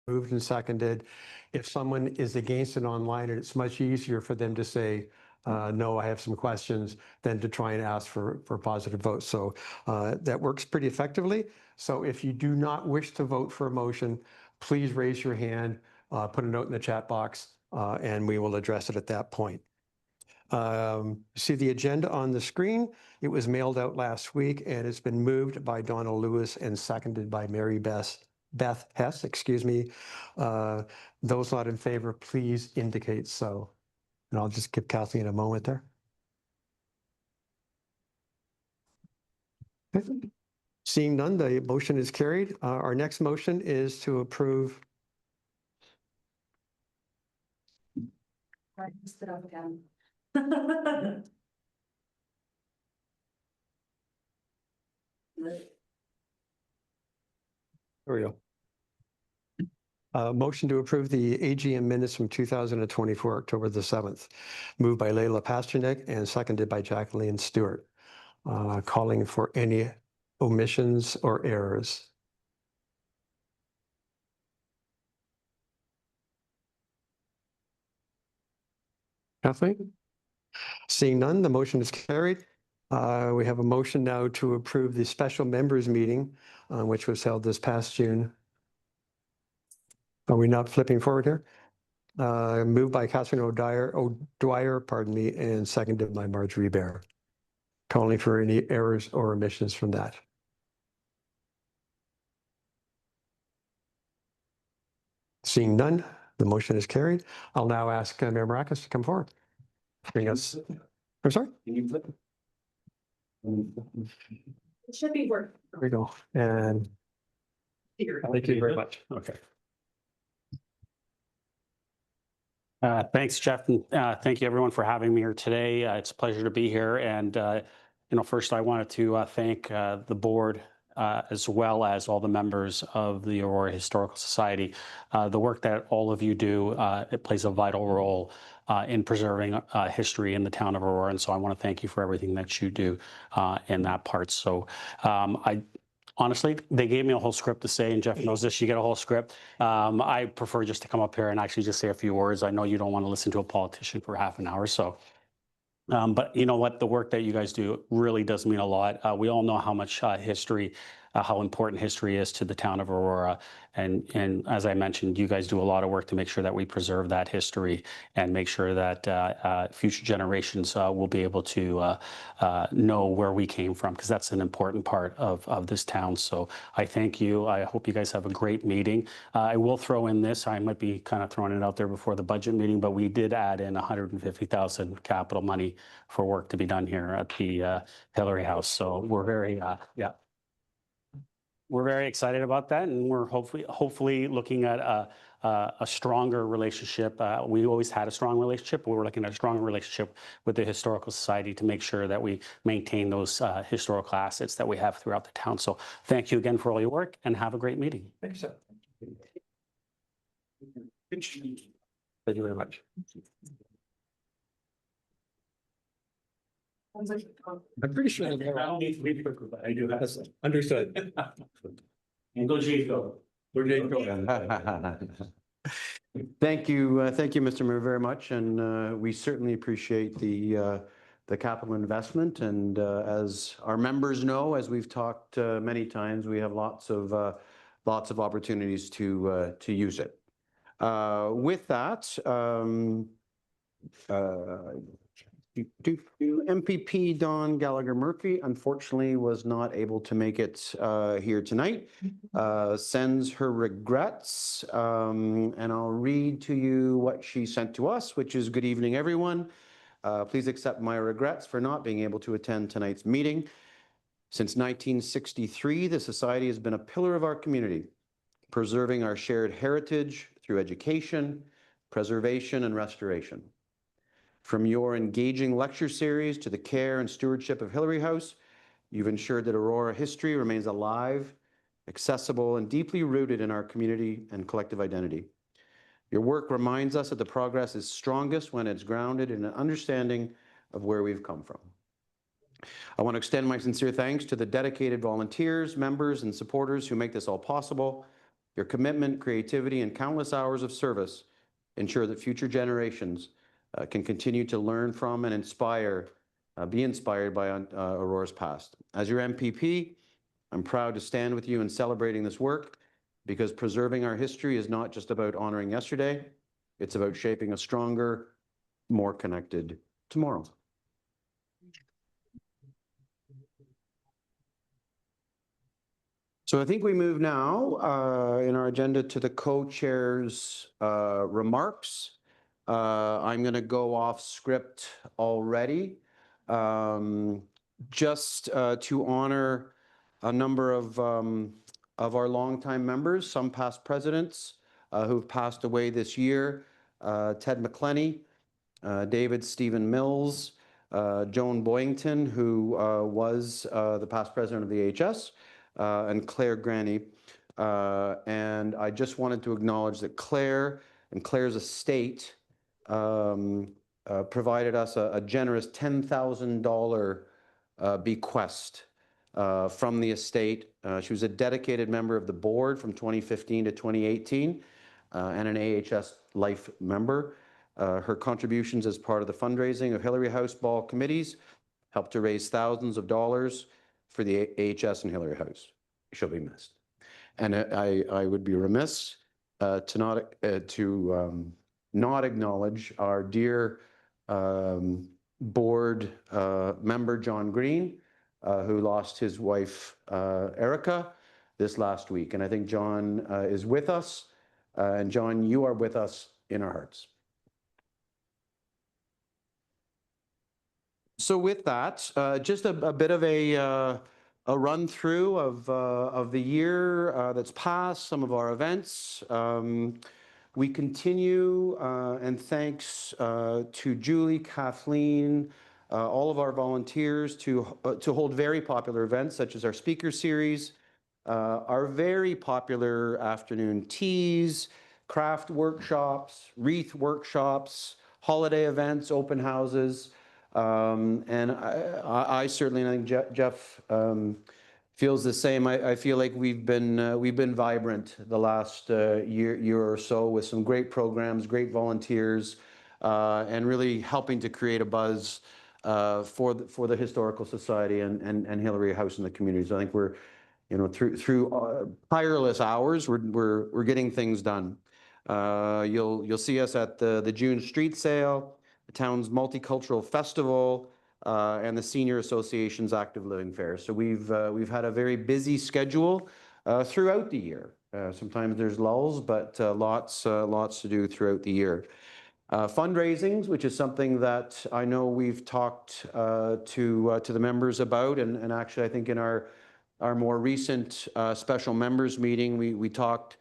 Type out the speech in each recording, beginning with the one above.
moved and seconded. If someone is against it online, it's much easier for them to say, no, I have some questions, than to try and ask for positive votes. So that works pretty effectively. So if you do not wish to vote for a motion, please raise your hand, put a note in the chat box, and we will address it at that point. See the agenda on the screen. It was mailed out last week, and it's been moved by Donna Lewis and seconded by Mary Beth Hess, excuse me. Those not in favor, please indicate so. And I'll just give Kathleen a moment there. Seeing none, the motion is carried. Our next motion is to approve. I messed it up again. There we go. Motion to approve the AGM minutes from 2024, October the 7th. Moved by Leila Pasternak and seconded by Jacqueline Stewart. Calling for any omissions or errors. Kathleen? Seeing none, the motion is carried. We have a motion now to approve the special members meeting, which was held this past June. Are we not flipping forward here? Moved by Catherine O'Dwyer, pardon me, and seconded by Marjorie Bear. Calling for any errors or omissions from that. Seeing none, the motion is carried. I'll now ask Mayor Maracas to come forward. Bring us. I'm sorry? Can you flip? It should be working. There we go. And thank you very much. Okay. Thanks, Jeff, and thank you everyone for having me here today. It's a pleasure to be here. And first I wanted to thank the board as well as all the members of the Aurora Historical Society. The work that all of you do, it plays a vital role in preserving history in the town of Aurora. And so I want to thank you for everything that you do in that part. So honestly, they gave me a whole script to say, and Jeff knows this, you get a whole script. I prefer just to come up here and actually just say a few words. I know you don't want to listen to a politician for half an hour, so. But you know what, the work that you guys do really does mean a lot. We all know how much history, how important history is to the town of Aurora. And as I mentioned, you guys do a lot of work to make sure that we preserve that history and make sure that future generations will be able to know where we came from, because that's an important part of this town. So I thank you. I hope you guys have a great meeting. I will throw in this, I might be kind of throwing it out there before the budget meeting, but we did add in 150,000 capital money for work to be done here at the Hillary House. So we're very, we're very excited about that, and we're hopefully looking at a stronger relationship. We always had a strong relationship, but we're looking at a stronger relationship with the Historical Society to make sure that we maintain those historical assets that we have throughout the town. So thank you again for all your work, and have a great meeting. Thank you, sir. Thank you very much. I'm pretty sure I don't need to be quick, but I do have to. Understood. And go Jays go. We're Jays go. Thank you, Mr. Mayor, very much, and we certainly appreciate the capital investment. And as our members know, as we've talked many times, we have lots of opportunities to use it. With that, MPP Don Gallagher Murphy unfortunately was not able to make it here tonight. Sends her regrets, and I'll read to you what she sent to us, which is: good evening, everyone. Please accept my regrets for not being able to attend tonight's meeting. Since 1963, the Society has been a pillar of our community, preserving our shared heritage through education, preservation, and restoration. From your engaging lecture series to the care and stewardship of Hillary House, you've ensured that Aurora history remains alive, accessible, and deeply rooted in our community and collective identity. Your work reminds us that the progress is strongest when it's grounded in an understanding of where we've come from. I want to extend my sincere thanks to the dedicated volunteers, members, and supporters who make this all possible. Your commitment, creativity, and countless hours of service ensure that future generations can continue to learn from and be inspired by Aurora's past. As your MPP, I'm proud to stand with you in celebrating this work, because preserving our history is not just about honoring yesterday, it's about shaping a stronger, more connected tomorrow. So I think we move now in our agenda to the co-chair's remarks. I'm going to go off script already, just to honor a number of our longtime members, some past presidents who've passed away this year. Ted McClenny, David Stephen Mills, Joan Boyington, who was the past president of the AHS, and Claire Granny. And I just wanted to acknowledge that Claire and Claire's estate provided us a generous $10,000 bequest from the estate. She was a dedicated member of the board from 2015 to 2018 and an AHS Life member. Her contributions as part of the fundraising of Hillary House Ball committees helped to raise thousands of dollars for the AHS and Hillary House. She'll be missed. And I would be remiss to not acknowledge our dear board member, John Green, who lost his wife, Erica, this last week. And I think John is with us. And John, you are with us in our hearts. So with that, just a bit of a run through of the year that's passed, some of our events. We continue, and thanks to Julie, Kathleen, all of our volunteers to hold very popular events such as our speaker series, our very popular afternoon teas, craft workshops, wreath workshops, holiday events, open houses. And I certainly, and I think Jeff feels the same. I feel like we've been vibrant the last year or so with some great programs, great volunteers, and really helping to create a buzz for the Historical Society and Hillary House in the community. So I think we're, through tireless hours, we're getting things done. You'll see us at the June street sale, the town's multicultural festival, and the Senior Association's Active Living Fair. So we've had a very busy schedule throughout the year. Sometimes there's lulls, but lots to do throughout the year. Fundraisings, which is something that I know we've talked to the members about, and actually I think in our more recent special members meeting, we talked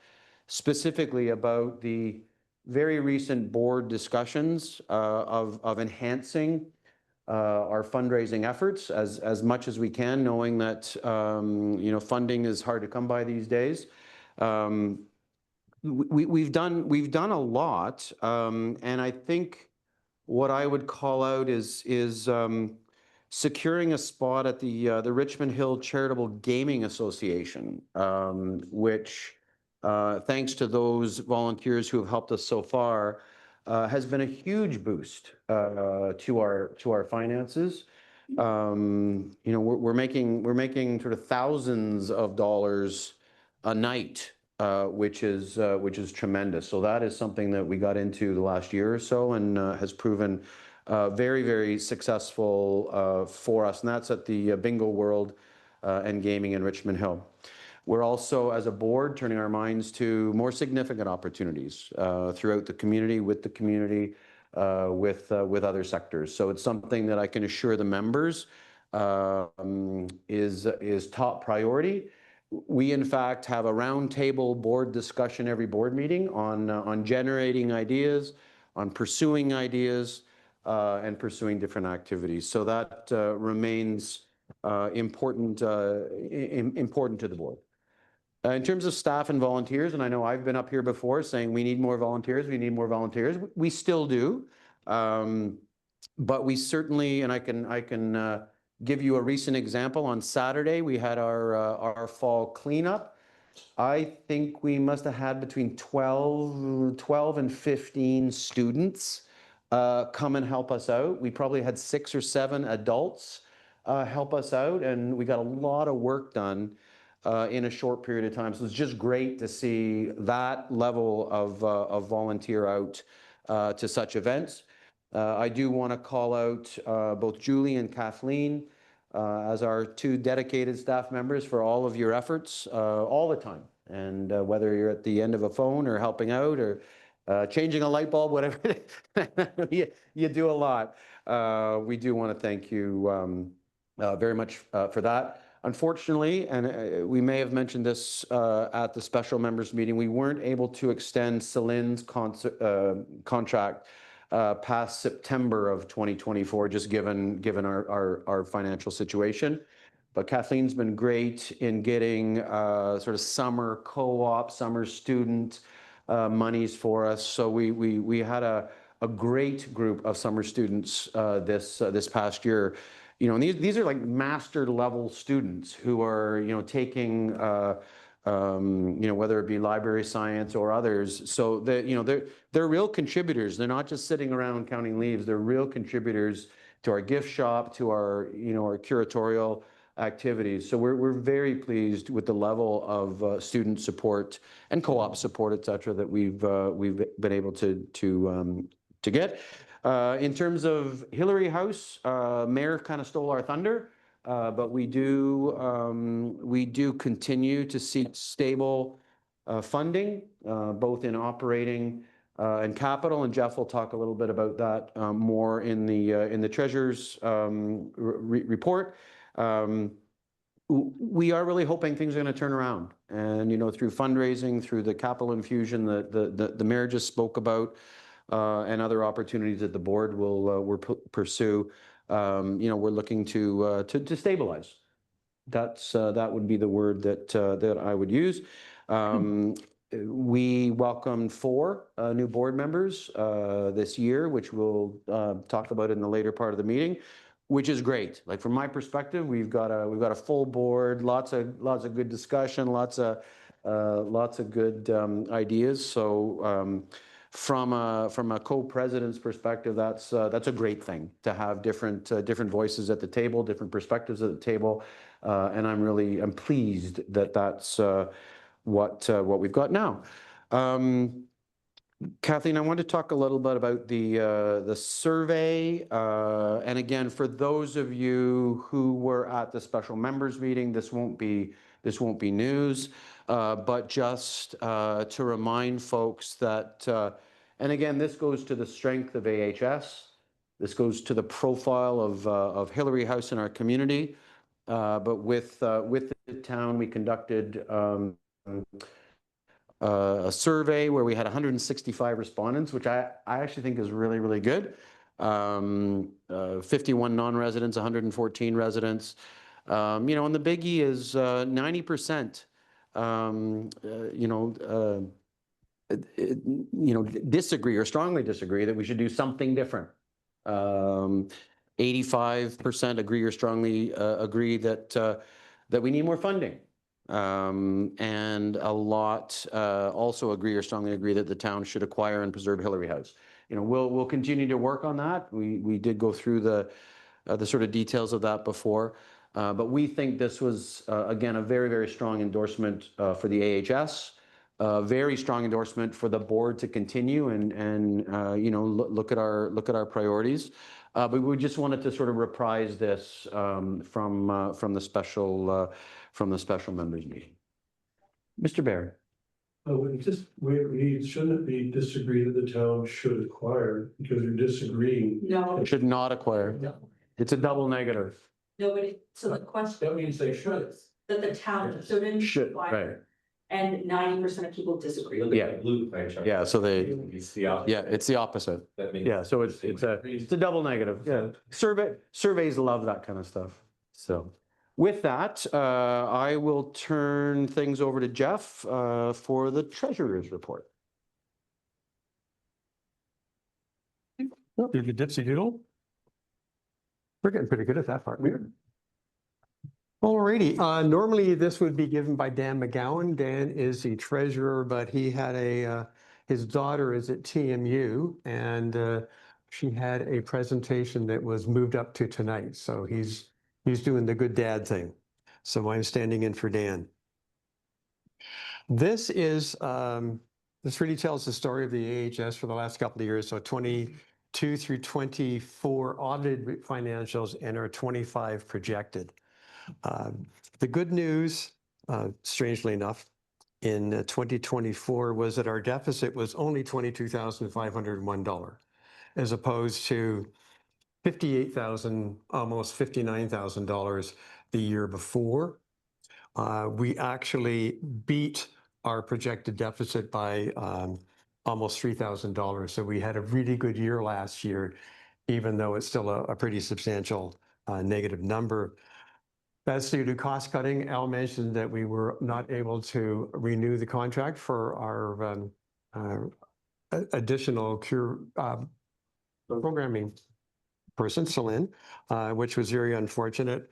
specifically about the very recent board discussions of enhancing our fundraising efforts as much as we can, knowing that funding is hard to come by these days. We've done a lot, and I think what I would call out is securing a spot at the Richmond Hill Charitable Gaming Association, which, thanks to those volunteers who have helped us so far, has been a huge boost to our finances. We're making sort of thousands of dollars a night, which is tremendous. So that is something that we got into the last year or so, and has proven very, very successful for us. And that's at the Bingo World and Gaming in Richmond Hill. We're also, as a board, turning our minds to more significant opportunities throughout the community, with other sectors. So it's something that I can assure the members is top priority. We, in fact, have a roundtable board discussion every board meeting on generating ideas, on pursuing ideas, and pursuing different activities. So that remains important to the board. In terms of staff and volunteers, and I know I've been up here before saying we need more volunteers, we need more volunteers. We still do, but we certainly, and I can give you a recent example. On Saturday, we had our fall cleanup. I think we must have had between 12 and 15 students come and help us out. We probably had 6 or 7 adults help us out, and we got a lot of work done in a short period of time. So it's just great to see that level of volunteer out to such events. I do want to call out both Julie and Kathleen as our 2 dedicated staff members for all of your efforts all the time. And whether you're at the end of a phone or helping out or changing a light bulb, whatever, you do a lot. We do want to thank you very much for that. Unfortunately, and we may have mentioned this at the special members meeting, we weren't able to extend Celine's contract past September of 2024, just given our financial situation. But Kathleen's been great in getting sort of summer co-op, summer student monies for us. So we had a great group of summer students this past year. You know, and these are like master level students who are, you know, taking you know, whether it be library science or others. So that, you know, they're real contributors. They're not just sitting around counting leaves. They're real contributors to our gift shop, to our, you know, our curatorial activities. So we're very pleased with the level of student support and co-op support, et cetera, that we've been able to get. In terms of Hillary House, Mayor kind of stole our thunder. But we do continue to see stable funding, both in operating and capital, and Jeff will talk a little bit about that more in the treasurer's report. We are really hoping things are going to turn around, and you know, through fundraising, through the capital infusion that the mayor just spoke about, and other opportunities that the board will pursue. You know, we're looking to stabilize. That would be the word that I would use. We welcomed 4 new board members this year, which we'll talk about in the later part of the meeting, which is great. Like from my perspective, we've got a full board, lots of good discussion, lots of good ideas. So. From a co-president's perspective, that's a great thing to have different voices at the table, different perspectives at the table, and I'm pleased that that's what we've got now. Kathleen, I want to talk a little bit about the survey, and again, for those of you who were at the special members meeting, this won't be news, but just to remind folks that, and again, this goes to the strength of AHS. This goes to the profile of Hillary House in our community, but with the town, we conducted a survey where we had 165 respondents, which I actually think is really, really good. 51 non-residents, 114 residents. You know, and the biggie is 90%, disagree or strongly disagree that we should do something different. 85% agree or strongly agree that we need more funding. And a lot also agree or strongly agree that the town should acquire and preserve Hillary House. You know, we'll continue to work on that. We did go through the sort of details of that before, but we think this was again a very, very strong endorsement for the AHS, very strong endorsement for the board to continue and you know, look at our priorities. But we just wanted to sort of reprise this from the special members meeting. Mr. Barrett. We shouldn't be disagree that the town should acquire, because you're disagreeing. No, Should not acquire. It's a double negative. nobody, so the question. That means they should. That the town shouldn't Should, acquire, right. and 90% of people disagree. Yeah. Blue franchise. Yeah, so they, It's the opposite. yeah, it's the opposite. That means. Yeah, so it's a double negative. Yeah, surveys love that kind of stuff. So with that, I will turn things over to Jeff for the treasurer's report. Oh, you're the dipsy doodle. We're getting pretty good at that part. Alrighty, normally this would be given by Dan McGowan. Dan is the treasurer, but he had his daughter is at TMU and she had a presentation that was moved up to tonight. So he's doing the good dad thing. So I'm standing in for Dan. This really tells the story of the AHS for the last couple of years. So 22 through 24 audited financials and our 25 projected. The good news, strangely enough, in 2024 was that our deficit was only $22,501 as opposed to $58,000, almost $59,000 the year before. We actually beat our projected deficit by almost $3,000. So we had a really good year last year, even though it's still a pretty substantial negative number. That's due to cost cutting. Al mentioned that we were not able to renew the contract for our additional programming person, Celine, which was very unfortunate.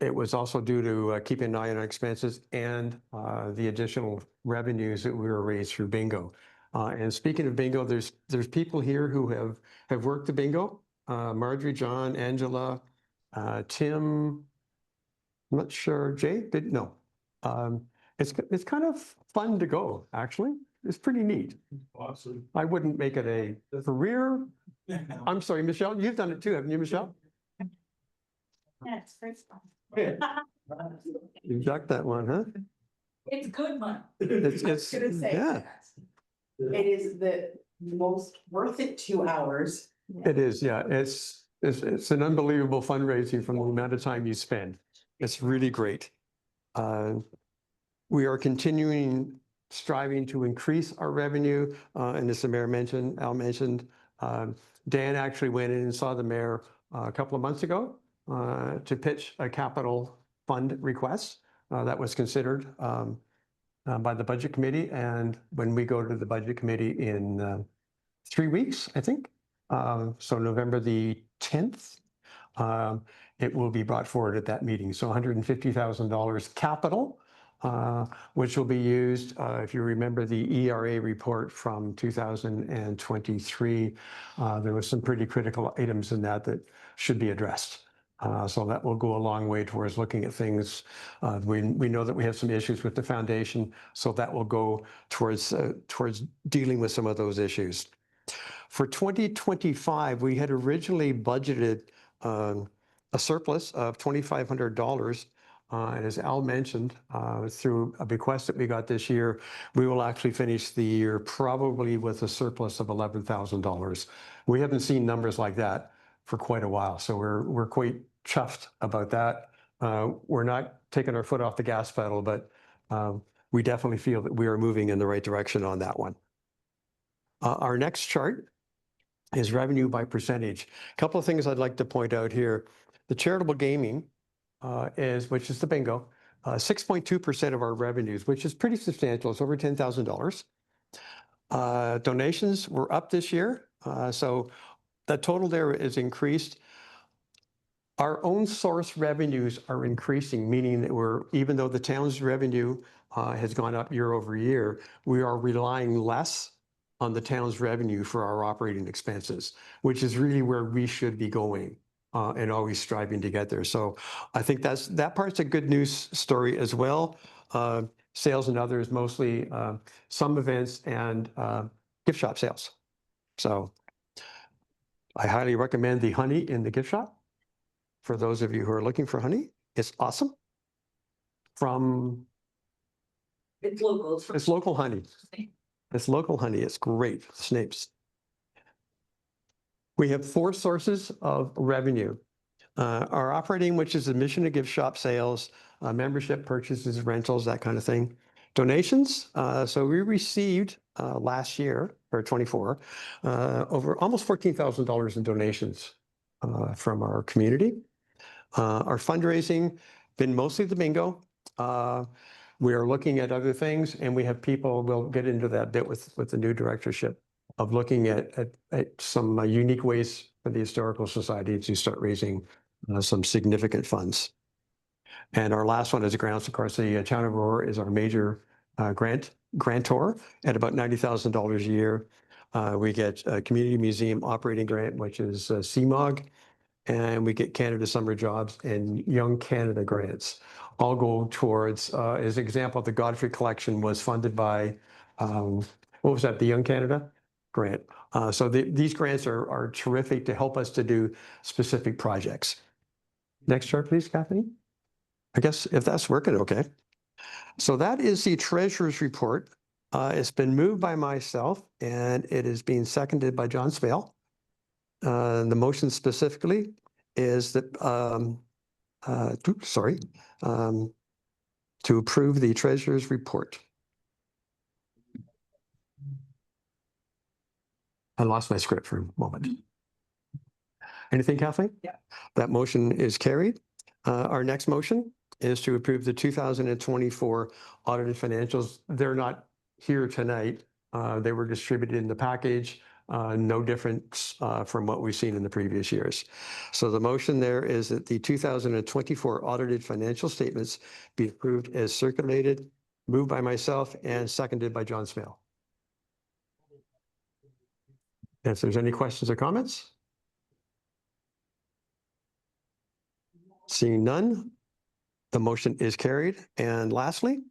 It was also due to keeping an eye on our expenses and the additional revenues that we were raised through bingo. And speaking of bingo, there's people here who have worked the bingo. Marjorie, John, Angela, Tim, I'm not sure, Jay, no. It's kind of fun to go, actually. It's pretty neat. Awesome. I wouldn't make it a career. I'm sorry, Michelle, you've done it too, haven't you, Michelle? Yeah, it's very fun. You got that one, huh? It's good fun. It's, I was gonna say yeah, that. It is the most worth it 2 hours. it is, yeah. It's an unbelievable fundraising from the amount of time you spend. It's really great. We are continuing striving to increase our revenue. And as the mayor mentioned, Al mentioned, Dan actually went in and saw the mayor a couple of months ago to pitch a capital fund request that was considered by the budget committee. And when we go to the budget committee in 3 weeks, I think, so November the 10th, it will be brought forward at that meeting. So $150,000 capital, which will be used, if you remember the ERA report from 2023, there was some pretty critical items in that should be addressed. So that will go a long way towards looking at things. We know that we have some issues with the foundation, so that will go towards dealing with some of those issues. For 2025, we had originally budgeted a surplus of $2,500. And as Al mentioned, through a bequest that we got this year, we will actually finish the year probably with a surplus of $11,000. We haven't seen numbers like that for quite a while, so we're quite chuffed about that. We're not taking our foot off the gas pedal, but we definitely feel that we are moving in the right direction on that one. Our next chart is revenue by percentage. A couple of things I'd like to point out here. The charitable gaming which is the bingo, 6.2% of our revenues, which is pretty substantial. It's over $10,000. Donations were up this year, so the total there is increased. Our own source revenues are increasing, meaning that even though the town's revenue has gone up year over year, we are relying less on the town's revenue for our operating expenses, which is really where we should be going and always striving to get there. So I think that part's a good news story as well. Sales and others, mostly some events and gift shop sales. So I highly recommend the honey in the gift shop. For those of you who are looking for honey, it's awesome. It's local. It's local honey. It's local honey. It's great. Snapes. We have 4 sources of revenue. Our operating, which is admission to gift shop sales, membership purchases, rentals, that kind of thing. Donations. So we received last year, or 24, over almost $14,000 in donations from our community. Our fundraising been mostly the bingo. We are looking at other things, and we have people, we'll get into that bit with the new directorship, of looking at some unique ways for the Historical Society to start raising some significant funds. And our last one is a grants. Of course, the town of Aurora is our major grantor at about $90,000 a year. We get a community museum operating grant, which is CMOG, and we get Canada Summer Jobs and Young Canada grants. All go towards, as an example, the Godfrey Collection was funded by, what was that, the Young Canada grant. So these grants are terrific to help us to do specific projects. Next chart, please, Kathleen. I guess if that's working, okay. So that is the treasurer's report. It's been moved by myself and it is being seconded by John Spale. The motion specifically is that, to approve the treasurer's report. I lost my script for a moment. Anything, Kathleen? Yeah. That motion is carried. Our next motion is to approve the 2024 audited financials. They're not here tonight. They were distributed in the package. No difference from what we've seen in the previous years. So the motion there is that the 2024 audited financial statements be approved as circulated, moved by myself and seconded by John Smale. If there's any questions or comments? Seeing none, the motion is carried. And lastly,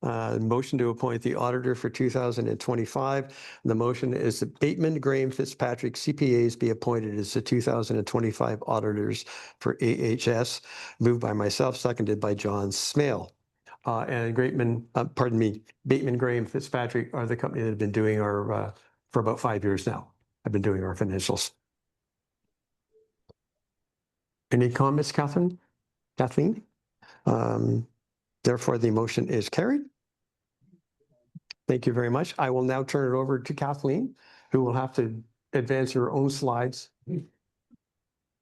motion to appoint the auditor for 2025. The motion is that Bateman, Graham, Fitzpatrick CPAs be appointed as the 2025 auditors for AHS, moved by myself, seconded by John Smale. And Bateman, Graham, Fitzpatrick are the company that have been doing our, for about 5 years now, have been doing our financials. Any comments, Kathleen? Therefore, the motion is carried. Thank you very much. I will now turn it over to Kathleen, who will have to advance her own slides.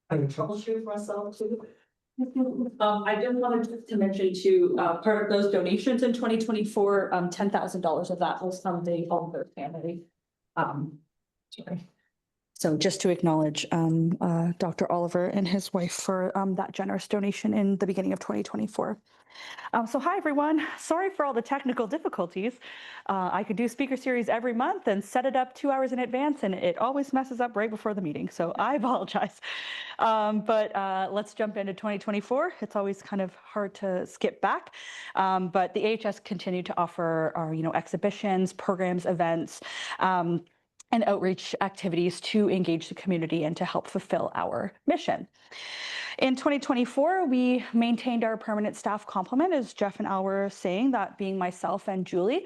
I troubleshoot myself too. I just wanted to mention too, part of those donations in 2024, $10,000 of that was from the Oliver family. Sorry. So just to acknowledge Dr. Oliver and his wife for that generous donation in the beginning of 2024. So hi, everyone. Sorry for all the technical difficulties. I could do speaker series every month and set it up 2 hours in advance, and it always messes up right before the meeting. So I apologize. But let's jump into 2024. It's always kind of hard to skip back. But the AHS continued to offer our, exhibitions, programs, events, and outreach activities to engage the community and to help fulfill our mission. In 2024, we maintained our permanent staff complement, as Jeff and Al were saying, that being myself and Julie.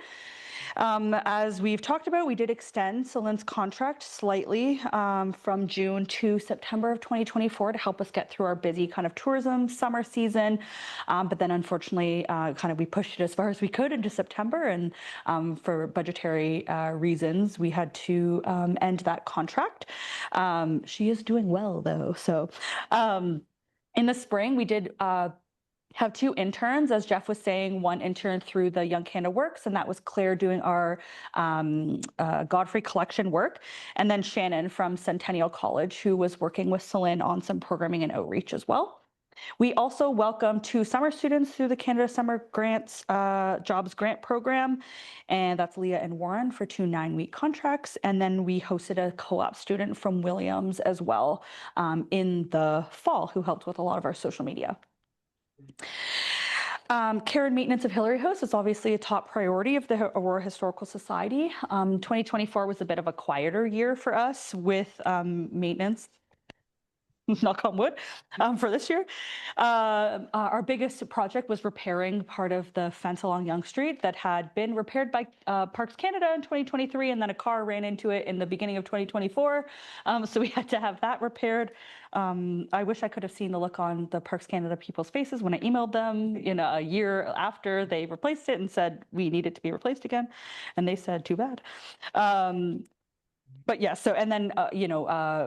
As we've talked about, we did extend Celine's contract slightly from June to September of 2024 to help us get through our busy kind of tourism summer season. But then unfortunately, we pushed it as far as we could into September, and for budgetary reasons, we had to end that contract. She is doing well though. So in the spring, we did have 2 interns, as Jeff was saying, 1 intern through the Young Canada Works, and that was Claire doing our Godfrey collection work, and then Shannon from Centennial College, who was working with Celine on some programming and outreach as well. We also welcomed 2 summer students through the Canada Summer Jobs Grant Program, and that's Leah and Warren for 2 9-week contracts. And then we hosted a co-op student from Williams as well in the fall, who helped with a lot of our social media. Care and maintenance of Hillary House is obviously a top priority of the Aurora Historical Society. 2024 was a bit of a quieter year for us with maintenance. Knock on wood, for this year. Our biggest project was repairing part of the fence along Yonge Street that had been repaired by Parks Canada in 2023, and then a car ran into it in the beginning of 2024. So we had to have that repaired. I wish I could have seen the look on the Parks Canada people's faces when I emailed them a year after they replaced it and said, we need it to be replaced again. And they said, too bad. But yeah, so, and then,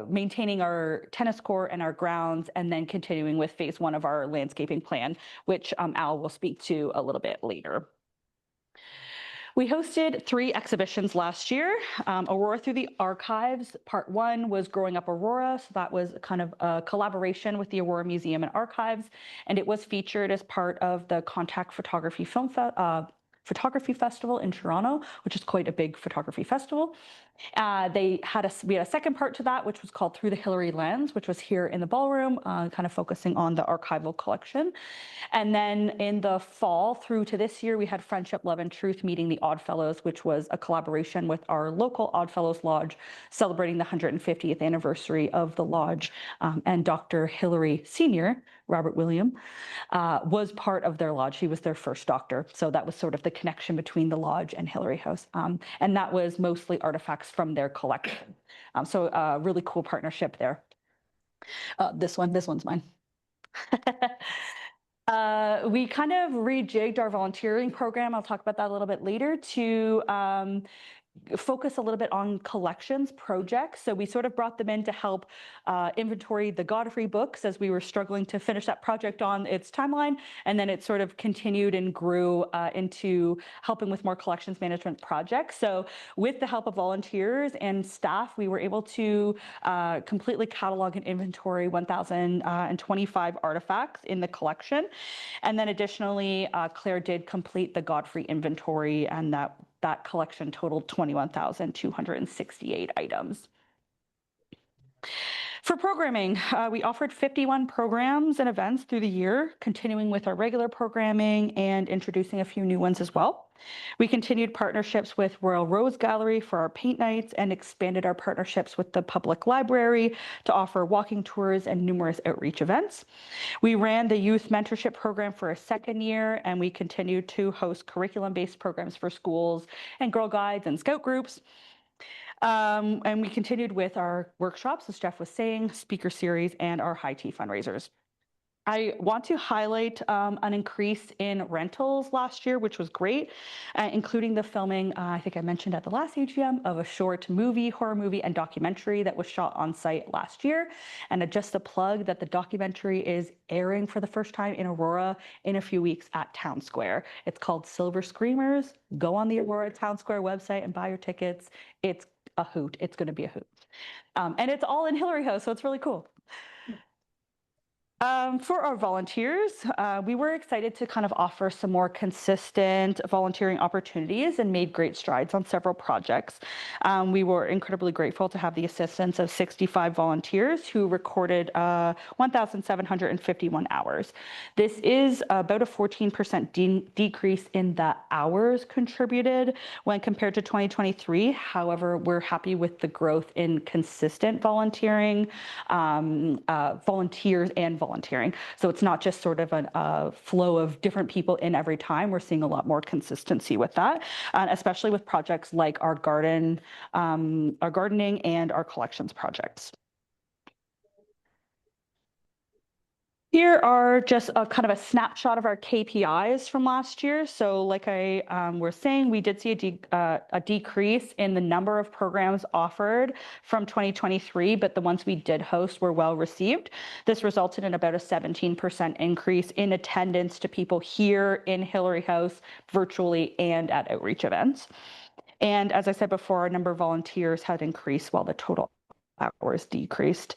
maintaining our tennis court and our grounds, and then continuing with phase 1 of our landscaping plan, which Al will speak to a little bit later. We hosted 3 exhibitions last year. Aurora Through the Archives, part 1 was Growing Up Aurora. So that was kind of a collaboration with the Aurora Museum and Archives. And it was featured as part of the Contact Photography Photography Festival in Toronto, which is quite a big photography festival. We had a second part to that, which was called Through the Hillary Lens, which was here in the ballroom, kind of focusing on the archival collection. And then in the fall through to this year, we had Friendship, Love, and Truth Meeting the Oddfellows, which was a collaboration with our local Oddfellows Lodge, celebrating the 150th anniversary of the lodge. And Dr. Hillary Sr., Robert William, was part of their lodge. He was their first doctor. So that was sort of the connection between the lodge and Hillary House. And that was mostly artifacts from their collection. So a really cool partnership there. This one's mine. We kind of rejigged our volunteering program. I'll talk about that a little bit later to focus a little bit on collections projects. So we sort of brought them in to help inventory the Godfrey books as we were struggling to finish that project on its timeline. And then it sort of continued and grew into helping with more collections management projects. So with the help of volunteers and staff, we were able to completely catalog and inventory 1,025 artifacts in the collection. And then additionally, Claire did complete the Godfrey inventory, and that collection totaled 21,268 items. For programming, we offered 51 programs and events through the year, continuing with our regular programming and introducing a few new ones as well. We continued partnerships with Royal Rose Gallery for our paint nights and expanded our partnerships with the public library to offer walking tours and numerous outreach events. We ran the youth mentorship program for a second year, and we continued to host curriculum-based programs for schools and Girl Guides and Scout groups. And we continued with our workshops, as Jeff was saying, speaker series, and our high tea fundraisers. I want to highlight an increase in rentals last year, which was great, including the filming, I think I mentioned at the last AGM, of a short movie, horror movie, and documentary that was shot on site last year. And just a plug that the documentary is airing for the first time in Aurora in a few weeks at Town Square. It's called Silver Screamers. Go on the Aurora Town Square website and buy your tickets. It's a hoot. It's going to be a hoot. And it's all in Hillary House, so it's really cool. For our volunteers, we were excited to kind of offer some more consistent volunteering opportunities and made great strides on several projects. We were incredibly grateful to have the assistance of 65 volunteers who recorded 1,751 hours. This is about a 14% decrease in the hours contributed when compared to 2023. However, we're happy with the growth in consistent volunteering, volunteers and volunteering. So it's not just sort of a flow of different people in every time. We're seeing a lot more consistency with that, especially with projects like our gardening and our collections projects. Here are just a kind of a snapshot of our KPIs from last year. So like I was saying, we did see a decrease in the number of programs offered from 2023, but the ones we did host were well received. This resulted in about a 17% increase in attendance to people here in Hillary House, virtually and at outreach events. And as I said before, our number of volunteers had increased while the total hours decreased.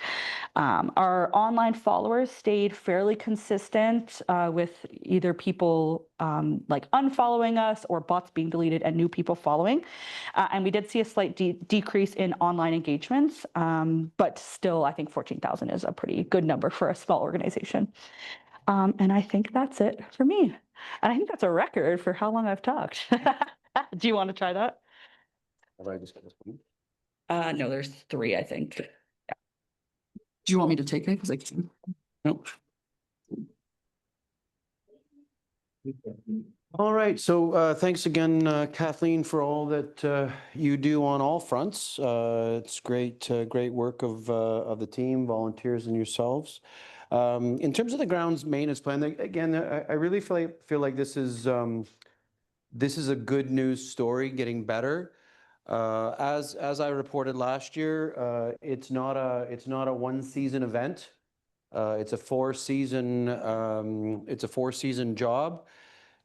Our online followers stayed fairly consistent with either people like unfollowing us or bots being deleted and new people following. And we did see a slight decrease in online engagements, but still I think 14,000 is a pretty good number for a small organization. And I think that's it for me. And I think that's a record for how long I've talked. Do you want to try that? Have I just got this one? No, there's 3, I think. Yeah. Do you want me to take it? Because I can. Nope. All right, so thanks again, Kathleen, for all that you do on all fronts. It's great work of the team, volunteers, and yourselves. In terms of the grounds maintenance plan, again, I really feel like this is a good news story, getting better. As I reported last year, it's not a one-season event. It's a 4-season job,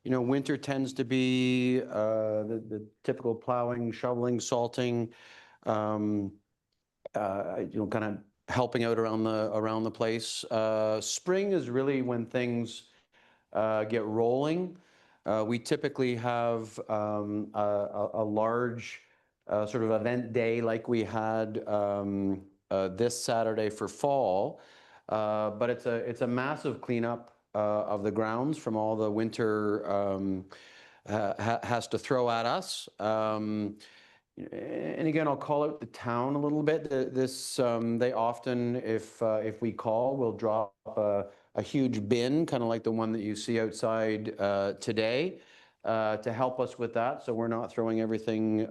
winter tends to be the typical plowing, shoveling, salting, kind of helping out around the place. Spring is really when things get rolling. We typically have a large sort of event day like we had this Saturday for fall, but it's a massive cleanup of the grounds from all the winter has to throw at us. And again, I'll call out the town a little bit. They often, if we call, will drop a huge bin, kind of like the one that you see outside today, to help us with that. So we're not throwing everything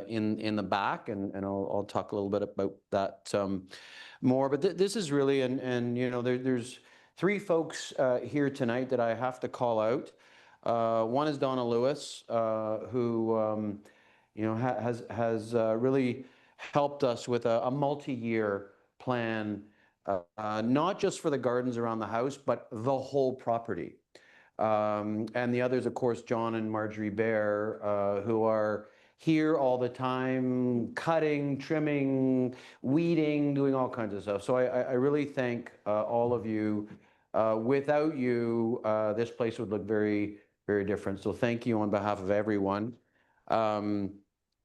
in the back, and I'll talk a little bit about that more. But this is really, and there's three folks here tonight that I have to call out. One is Donna Lewis, who has really helped us with a multi-year plan, not just for the gardens around the house, but the whole property. And the others, of course, John and Marjorie Bear, who are here all the time, cutting, trimming, weeding, doing all kinds of stuff. So I really thank all of you. Without you, this place would look very, very different. So thank you on behalf of everyone.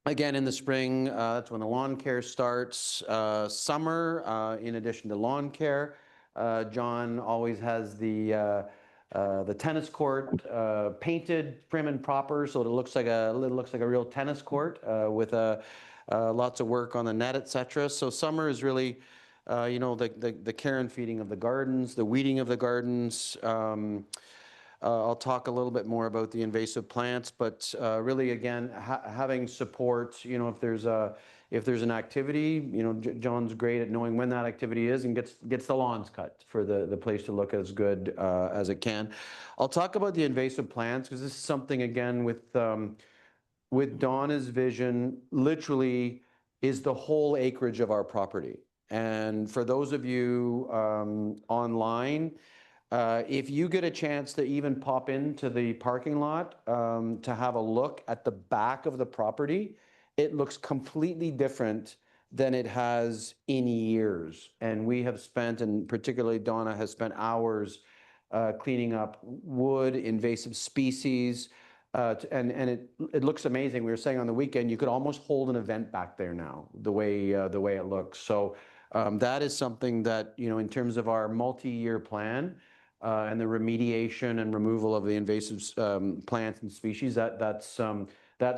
Again, in the spring, that's when the lawn care starts. Summer, in addition to lawn care, John always has the tennis court painted, prim and proper, so it looks like a real tennis court with lots of work on the net, etc. So summer is really, the care and feeding of the gardens, the weeding of the gardens. I'll talk a little bit more about the invasive plants, but really, again, having support. If there's an activity, John's great at knowing when that activity is and gets the lawns cut for the place to look as good as it can. I'll talk about the invasive plants because this is something, again, with Donna's vision, literally is the whole acreage of our property. And for those of you online, if you get a chance to even pop into the parking lot to have a look at the back of the property, it looks completely different than it has in years. And we have spent, and particularly Donna has spent hours cleaning up wood, invasive species, and it looks amazing. We were saying on the weekend, you could almost hold an event back there now, the way it looks. So that is something that, in terms of our multi-year plan, and the remediation and removal of the invasive plants and species, that's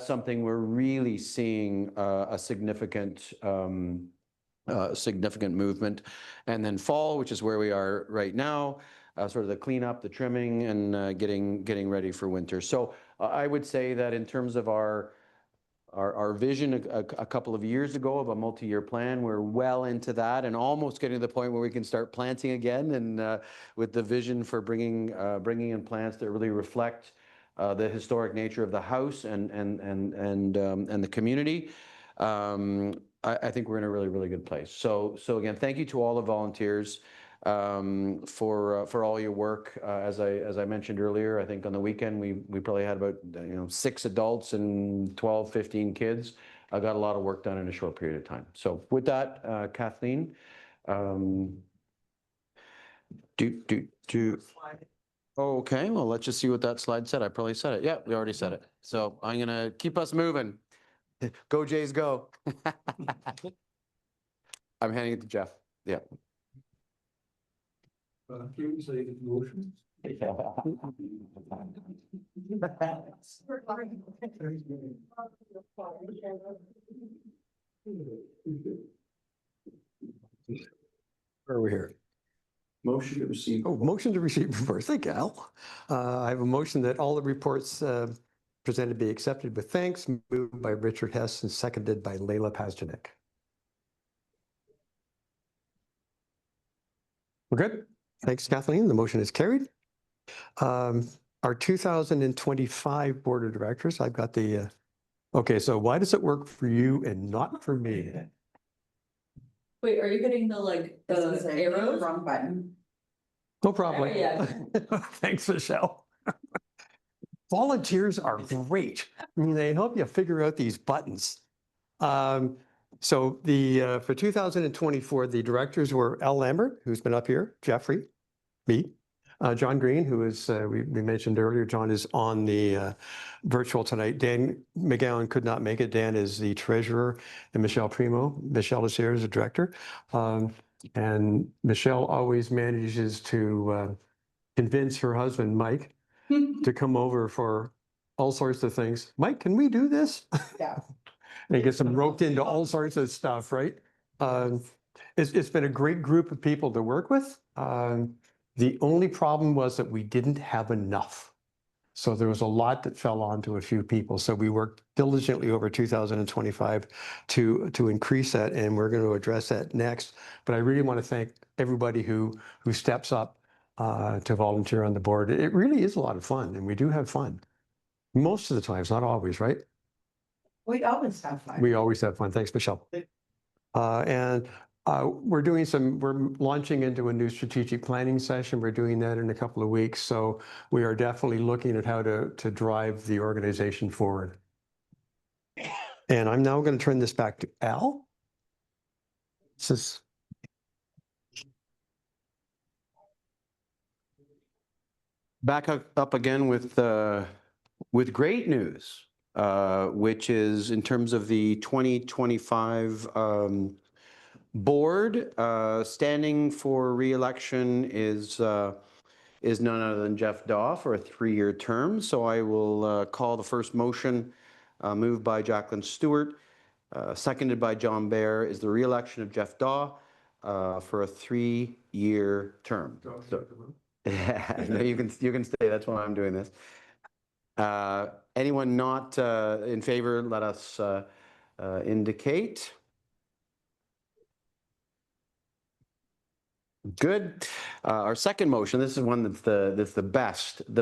something we're really seeing a significant movement. And then fall, which is where we are right now, sort of the cleanup, the trimming, and getting ready for winter. So I would say that in terms of our vision a couple of years ago of a multi-year plan, we're well into that and almost getting to the point where we can start planting again, and with the vision for bringing in plants that really reflect the historic nature of the house and the community. I think we're in a really, really good place. So again, thank you to all the volunteers for all your work. As I mentioned earlier, I think on the weekend we probably had about 6 adults and 12, 15 kids. I got a lot of work done in a short period of time. So with that, Kathleen, okay, well, let's just see what that slide said. I probably said it. Yeah, we already said it. So I'm gonna keep us moving. Go Jays, go. I'm handing it to Jeff. Yeah. Can you say motion? Where are we here? Motion to receive. Oh, motion to receive first. Thank you, Al. I have a motion that all the reports presented be accepted with thanks, moved by Richard Hess and seconded by Leila Pazdanik. We're good. Thanks, Kathleen. The motion is carried. Our 2025 Board of Directors, I've got the, okay, so why does it work for you and not for me? Wait, are you hitting the This is arrows? Wrong button. No problem. Yeah. Thanks, Michelle. volunteers are great. I mean, they help you figure out these buttons. So for 2024, the directors were Al Lambert, who's been up here, Jeffrey, me, John Green, who is, we mentioned earlier, John is on the virtual tonight. Dan McGowan could not make it. Dan is the treasurer, and Michelle Primo. Michelle is here as a director. And Michelle always manages to convince her husband, Mike, to come over for all sorts of things. Mike, can we do this? Yeah. And gets them roped into all sorts of stuff, right? It's been a great group of people to work with. The only problem was that we didn't have enough. So there was a lot that fell onto a few people. So we worked diligently over 2025 to increase that, and we're going to address that next. But I really want to thank everybody who steps up to volunteer on the board. It really is a lot of fun, and we do have fun. Most of the times, not always, right? We always have fun. We always have fun. Thanks, Michelle. And we're launching into a new strategic planning session. We're doing that in a couple of weeks. So we are definitely looking at how to drive the organization forward. And I'm now going to turn this back to Al. This is Back up again with great news, which is in terms of the 2025 board. Standing for re-election is none other than Jeff Daw for a 3-year term. So I will call the first motion, moved by Jacqueline Stewart, seconded by John Baer, is the re-election of Jeff Daw for a 3-year term. So, no, you can stay. That's why I'm doing this. Anyone not in favor, let us indicate. Good. Our second motion, this is one that's the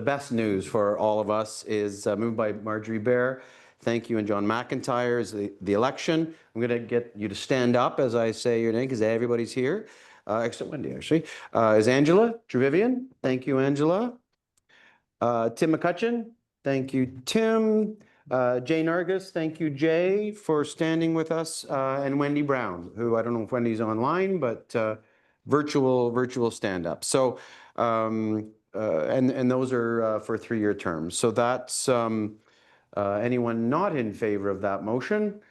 best news for all of us, is moved by Marjorie Baer. Thank you, and John McIntyre is the election. I'm going to get you to stand up as I say your name because everybody's here, except Wendy, actually. Is Angela Trevivian? Thank you, Angela. Tim McCutcheon? Thank you, Tim. Jay Nargis, thank you, Jay, for standing with us, and Wendy Brown, who I don't know if Wendy's online, but virtual stand-up. So, and those are for 3-year terms. So that's anyone not in favor of that motion?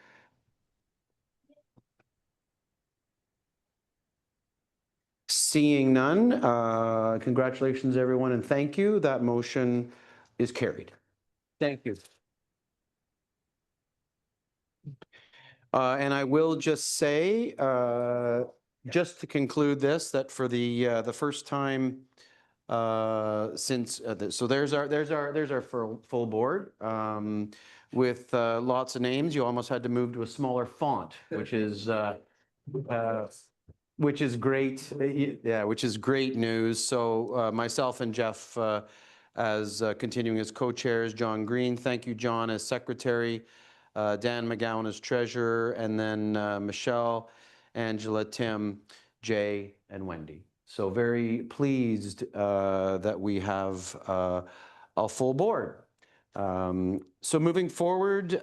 Seeing none, congratulations, everyone, and thank you. That motion is carried. Thank you. And I will just say, just to conclude this, that for the first time since, so there's our full board with lots of names. You almost had to move to a smaller font, which is great. Yeah, which is great news. So myself and Jeff as continuing as co-chairs, John Green, thank you, John, as secretary, Dan McGowan as treasurer, and then Michelle, Angela, Tim, Jay, and Wendy. So very pleased that we have a full board. So moving forward,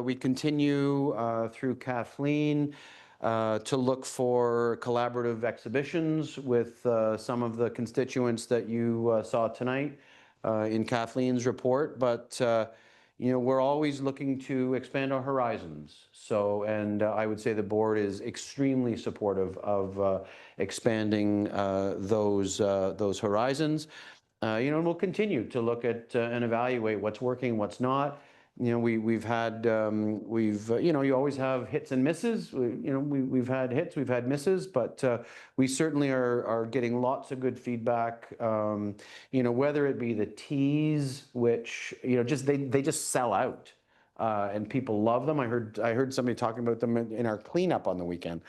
we continue through Kathleen to look for collaborative exhibitions with some of the constituents that you saw tonight in Kathleen's report. But you know, we're always looking to expand our horizons. So, and I would say the board is extremely supportive of expanding those horizons. You know, and we'll continue to look at and evaluate what's working, what's not. You know, we've had, you know, you always have hits and misses. We've had hits, we've had misses, but we certainly are getting lots of good feedback. You know, whether it be the teas, which, you know, just they just sell out, and people love them. I heard somebody talking about them in our cleanup on the weekend.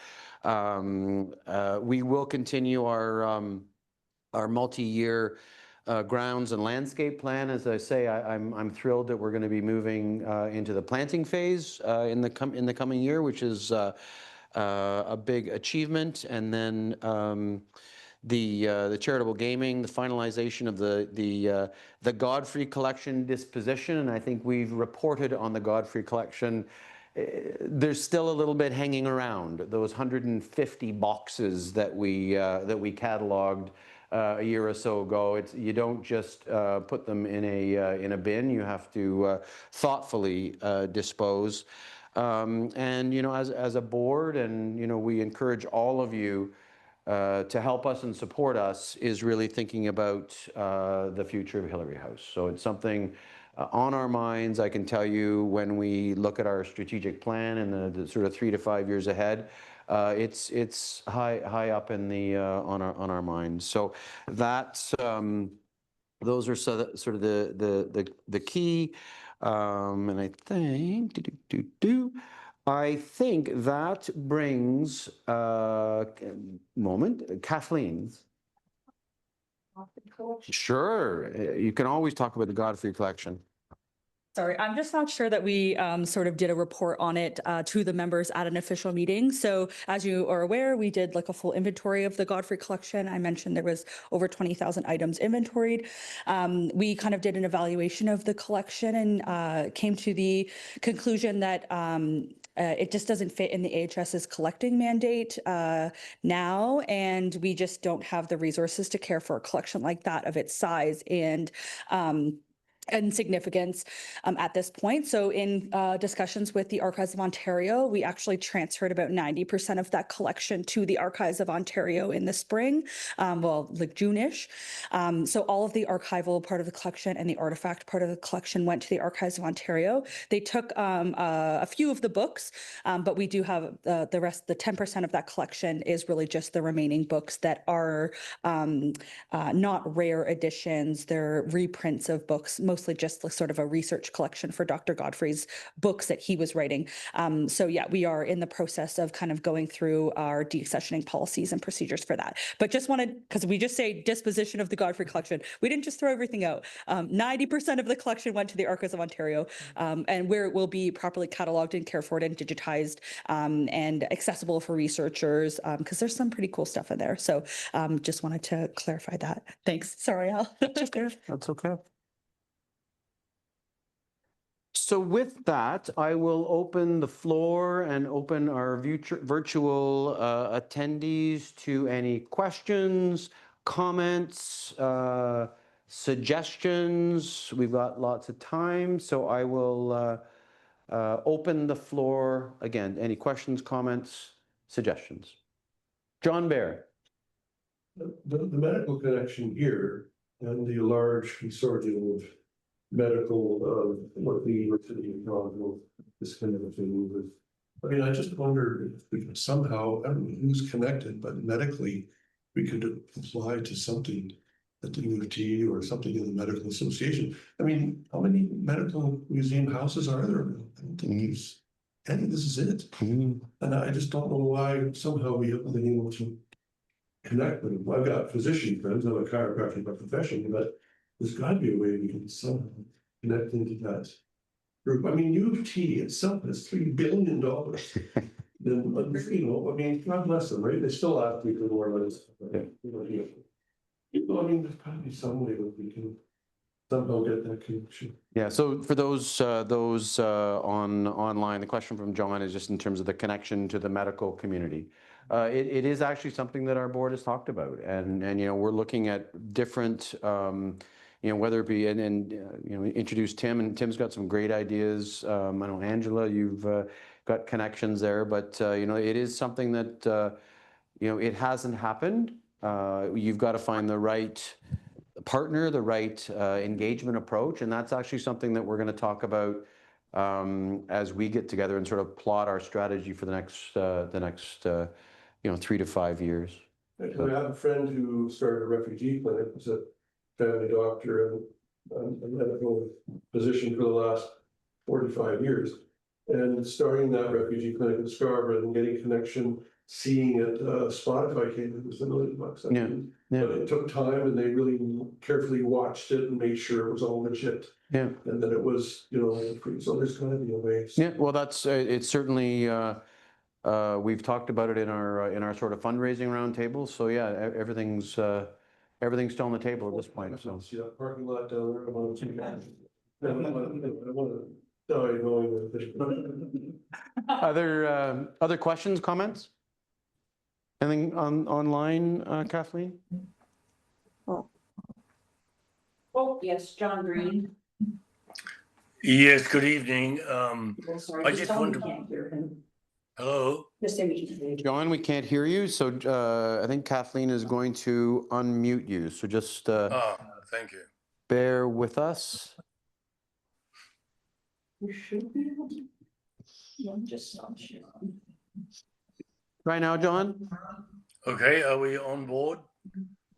We will continue our multi-year grounds and landscape plan. As I say, I'm thrilled that we're going to be moving into the planting phase in the coming year, which is a big achievement. And then the charitable gaming, the finalization of the Godfrey collection disposition, and I think we've reported on the Godfrey collection. There's still a little bit hanging around. Those 150 boxes that we cataloged a year or so ago. You don't just put them in a bin. You have to thoughtfully dispose. And as a board, and we encourage all of you to help us and support us, is really thinking about the future of Hillary House. So it's something on our minds. I can tell you, when we look at our strategic plan and the sort of 3 to 5 years ahead, it's high up in the on our minds. So that's those are sort of the key. And I think I think that brings Kathleen. Sure, you can always talk about the Godfrey collection. Sorry, I'm just not sure that we sort of did a report on it to the members at an official meeting. So as you are aware, we did like a full inventory of the Godfrey collection. I mentioned there was over 20,000 items inventoried. We kind of did an evaluation of the collection and came to the conclusion that it just doesn't fit in the AHS's collecting mandate now, and we just don't have the resources to care for a collection like that of its size and significance at this point. So in discussions with the Archives of Ontario, we actually transferred about 90% of that collection to the Archives of Ontario in the spring, well, like June-ish. So all of the archival part of the collection and the artifact part of the collection went to the Archives of Ontario. They took a few of the books, but we do have the rest, the 10% of that collection is really just the remaining books that are not rare editions. They're reprints of books, mostly just sort of a research collection for Dr. Godfrey's books that he was writing. So yeah, we are in the process of kind of going through our deaccessioning policies and procedures for that. But just wanted, because we just say disposition of the Godfrey collection, we didn't just throw everything out. 90% of the collection went to the Archives of Ontario, and where it will be properly cataloged and cared for and digitized and accessible for researchers, because there's some pretty cool stuff in there. So just wanted to clarify that. Thanks. Sorry, Al. That's okay. So with that, I will open the floor and open our virtual attendees to any questions, comments, suggestions. We've got lots of time, so I will open the floor again. Any questions, comments, suggestions? John Bear. The medical connection here and the large consortium of medical, what the University of Toronto, this kind of a thing with. I mean, I just wonder if we could somehow, I don't know who's connected, but medically, we could apply to something at the U of T or something in the medical association. I mean, how many medical museum houses are there? I don't think there's any. This is it. And I just don't know why somehow we haven't been able to connect with them. I've got physician friends, I'm a chiropractor by profession, but there's got to be a way we can somehow connect into that group. I mean, U of T itself has $3 billion. Then, I mean, God bless them, right? They still ask me for more money. I mean, there's got to be some way that we can somehow get that connection. Yeah, so for those online, the question from John is just in terms of the connection to the medical community. It is actually something that our board has talked about, and we're looking at different, whether it be and introduce Tim, and Tim's got some great ideas. I know Angela, you've got connections there, but it is something that it hasn't happened. You've got to find the right partner, the right engagement approach, and that's actually something that we're going to talk about as we get together and sort of plot our strategy for the next 3 to 5 years. I have a friend who started a refugee clinic, was a family doctor and a medical physician for the last 45 years. And starting that refugee clinic in Scarborough and getting connection, seeing it, Spotify came, it was $1 million. Yeah. But it took time, and they really carefully watched it and made sure it was all legit. Yeah. And that it was, so there's got to be a way. Yeah, well, that's it's certainly We've talked about it in our sort of fundraising roundtable. So yeah, everything's still on the table at this point. So See that parking lot down there? I want to see that. I want to die going with it. other questions, comments? Anything online, Kathleen? Oh, yes, John Green. Yes, good evening. Oh, sorry, I just just tell him want we to- can't hear him. Hello? Just say we can. John, we can't hear you, so I think Kathleen is going to unmute you. So just Thank you. bear with us. We should be able to. Yeah, just stop sharing. Try now, John. Okay, are we on board?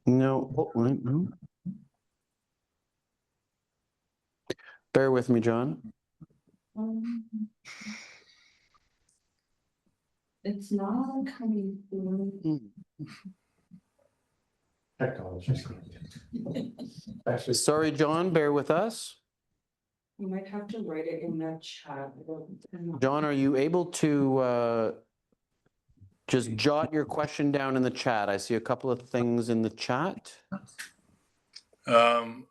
No. Oh, wait, no. Bear with me, John. It's not coming through. Technology's actually, Sorry, John, bear with us. You might have to write it in the chat. I'm not- John, are you able to just jot your question down in the chat? I see a couple of things in the chat. Um,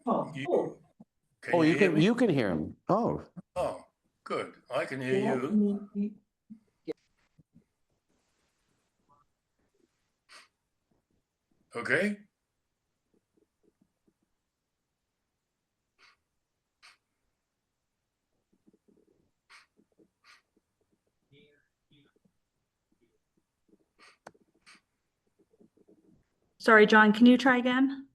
Oh, oh, Oh, you hear can me? you can hear him. Oh, Oh, good. I can hear yeah, you. Okay. Sorry, John, can you try again?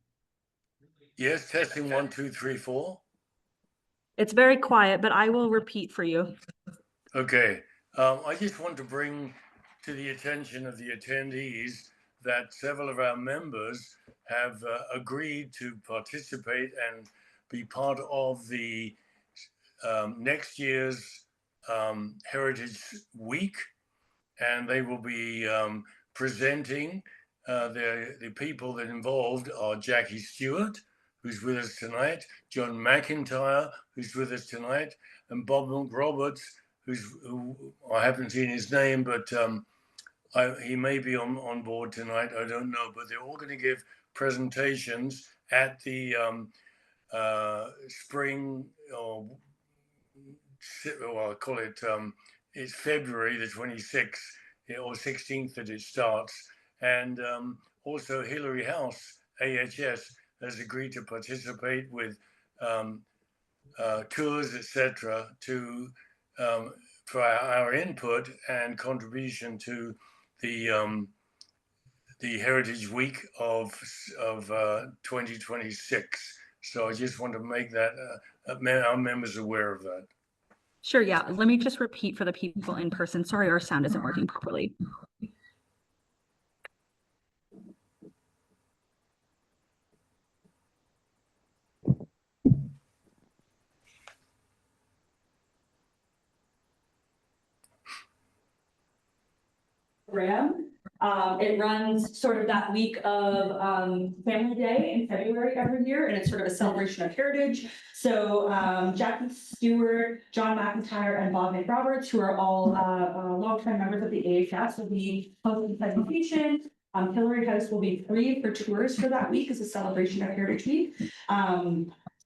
Yes, testing 1, 2, 3, 4. It's very quiet, but I will repeat for you. Okay. I just want to bring to the attention of the attendees that several of our members have agreed to participate and be part of the next year's Heritage Week, and they will be presenting. The people that involved are Jackie Stewart, who's with us tonight, John McIntyre, who's with us tonight, and Bob McRoberts, who I haven't seen his name, but he may be on board tonight. I don't know, but they're all going to give presentations at the spring, or I call it, it's February the 26th or 16th that it starts. And also Hillary House, AHS, has agreed to participate with tours, etc., to for our input and contribution to the Heritage Week of 2026. So I just want to make that our members aware of that. Sure, yeah. Let me just repeat for the people in person. Sorry, our sound isn't working properly. Program. It runs sort of that week of Family Day in February every year, and it's sort of a celebration of heritage. So Jackie Stewart, John McIntyre, and Bob McRoberts, who are all longtime members of the AHS, will be hosting presentations. Hillary House will be free for tours for that week as a celebration of Heritage Week.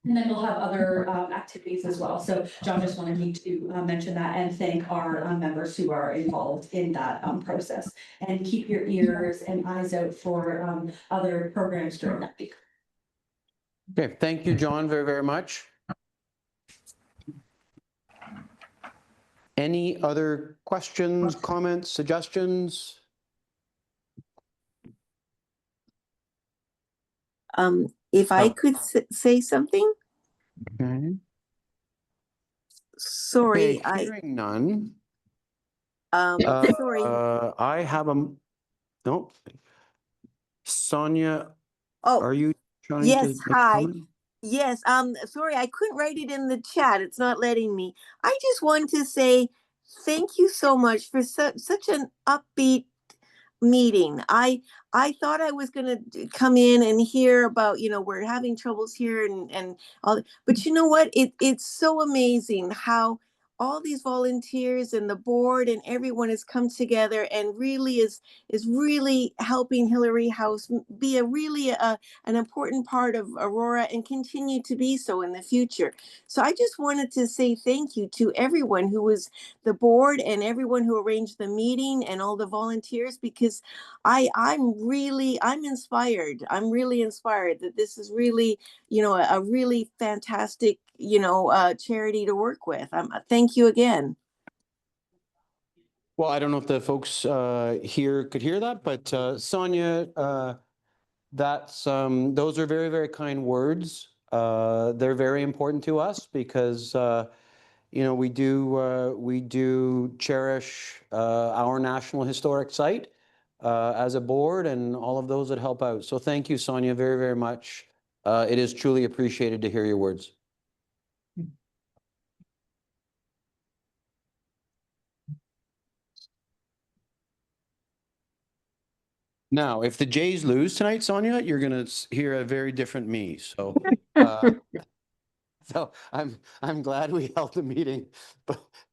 And then we'll have other activities as well. So John just wanted me to mention that and thank our members who are involved in that process. And keep your ears and eyes out for other programs during that week. okay. Thank you, John, very, very much. Any other questions, comments, suggestions? If I Oh. could say something, Okay. sorry, Okay, hearing none. sorry, I have a, no. Sonia, oh, are you trying to yes, make a hi. comment? Yes, sorry, I couldn't write it in the chat. It's not letting me. I just want to say thank you so much for such an upbeat meeting. I thought I was going to come in and hear about, we're having troubles here and all, but you know what? It's so amazing how all these volunteers and the board and everyone has come together and really is really helping Hillary House be a really an important part of Aurora and continue to be so in the future. So I just wanted to say thank you to everyone who was the board and everyone who arranged the meeting and all the volunteers, because I'm inspired. I'm really inspired that this is really, a really fantastic, charity to work with. Thank you again. Well, I don't know if the folks here could hear that, but Sonia, those are very, very kind words. They're very important to us because we do cherish our National Historic Site as a board and all of those that help out. So thank you, Sonia, very, very much. It is truly appreciated to hear your words. Now, if the Jays lose tonight, Sonia, you're going to hear a very different me. So, so I'm glad we held the meeting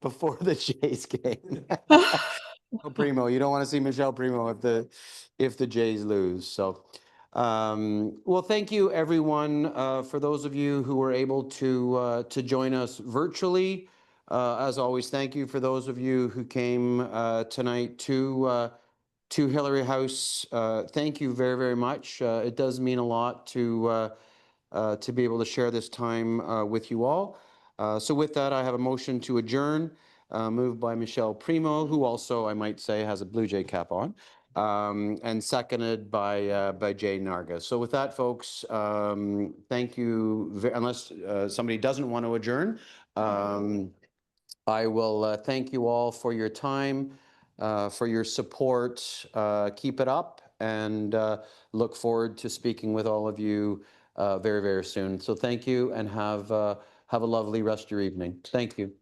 before the Jays game. Primo, you don't want to see Michelle Primo if the Jays lose. So, well, thank you everyone. For those of you who were able to join us virtually, as always, thank you for those of you who came tonight to Hillary House. Thank you very, very much. It does mean a lot to be able to share this time with you all. So with that, I have a motion to adjourn, moved by Michelle Primo, who also, I might say, has a Blue Jay cap on, and seconded by Jay Narga. So with that, folks, thank you. Unless somebody doesn't want to adjourn, I will thank you all for your time, for your support. Keep it up, and look forward to speaking with all of you very, very soon. So thank you, and have a lovely rest of your evening. Thank you.